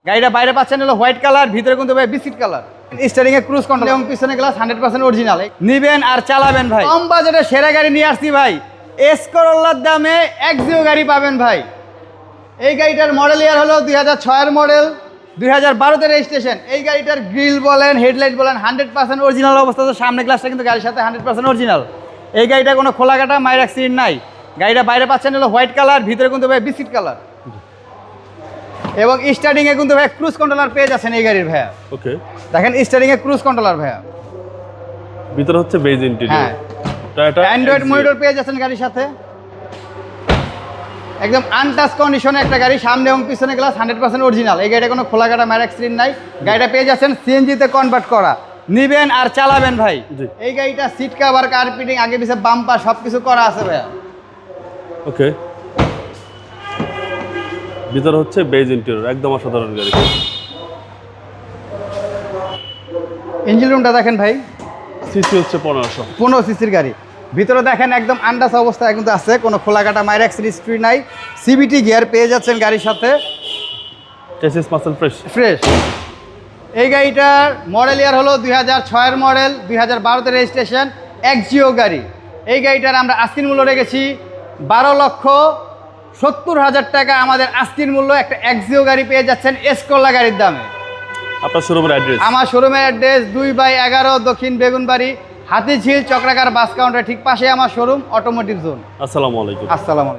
গাড়িটা বাইরে পাচ্ছেন হলো হোয়াইট কালার, ভিতরে কিন্তু ভাই বিস্কিট কালার। স্টিয়ারিং এ ক্রুজ কন্ট্রোল এবং পিছনে গ্লাস 100% অরিজিনাল। নিবেন আর চালাবেন ভাই। কম বাজেটে সেরা গাড়ি নিয়ে আসছি ভাই। এস করোলার দামে এক্সিও গাড়ি পাবেন ভাই। এই গাড়িটার মডেল ইয়ার হলো 2006 এর মডেল, 2012 তে রেজিস্ট্রেশন। এই গাড়িটার গ্রিল বলেন, হেডলাইট বলেন 100% অরিজিনাল অবস্থাতে। সামনে গ্লাসটা কিন্তু গাড়ির সাথে 100% অরিজিনাল। এই গাড়িটা কোনো খোলা কাটা মাইর অ্যাক্সিডেন্ট নাই। গাড়িটা বাইরে পাচ্ছেন হলো হোয়াইট কালার, ভিতরে কিন্তু ভাই বিস্কিট কালার। এবং স্টার্টিং এ কিন্তু ভাই ক্রুজ কন্ট্রোলার পেয়ে যাচ্ছেন এই গাড়ির ভাইয়া। ওকে, দেখেন স্টার্টিং এ ক্রুজ কন্ট্রোলার ভাইয়া। ভিতরে হচ্ছে বেজ ইন্টেরিয়র। হ্যাঁ, অ্যান্ড্রয়েড মনিটর পেয়ে যাচ্ছেন গাড়ির সাথে। একদম আনটাচ কন্ডিশনে একটা গাড়ি, সামনে এবং পিছনে গ্লাস 100% অরিজিনাল। এই গাড়িটা কোনো খোলা কাটা মার অ্যাক্সিডেন্ট নাই। গাড়িটা পেয়ে যাচ্ছেন সিএনজিতে কনভার্ট করা। নিবেন আর চালাবেন ভাই। এই গাড়িটা সিট কভার, কার্পেটিং, আগে পিছে বাম্পার সবকিছু করা আছে ভাইয়া। ওকে, ভিতরে হচ্ছে বেজ ইন্টেরিয়র, একদম অসাধারণ গাড়ি। ইঞ্জিন রুমটা দেখেন ভাই, সিসি হচ্ছে 1500 সিসির গাড়ি। ভিতরে দেখেন একদম আন্দাজ অবস্থায় কিন্তু আছে, কোনো খোলা কাটা মাইর অ্যাক্সিডেন্ট হিস্ট্রি নাই। সিবিটি গিয়ার পেয়ে যাচ্ছেন গাড়ির সাথে, চেসিস মাসেল ফ্রেশ। এই গাড়িটার মডেল ইয়ার হলো 2006 এর মডেল, 2012 তে রেজিস্ট্রেশন, এক্সিও গাড়ি। এই গাড়িটার আমরা আস্কিন মূল্য রেখেছি 12,70,000 টাকা। আমাদের আস্কিন মূল্য একটা এক্সিও গাড়ি পেয়ে যাচ্ছেন এসকোলা গাড়ির দামে। আপনার শোরুমের অ্যাড্রেস? আসসালামু আলাইকুম। আসসালামু আলাইকুম।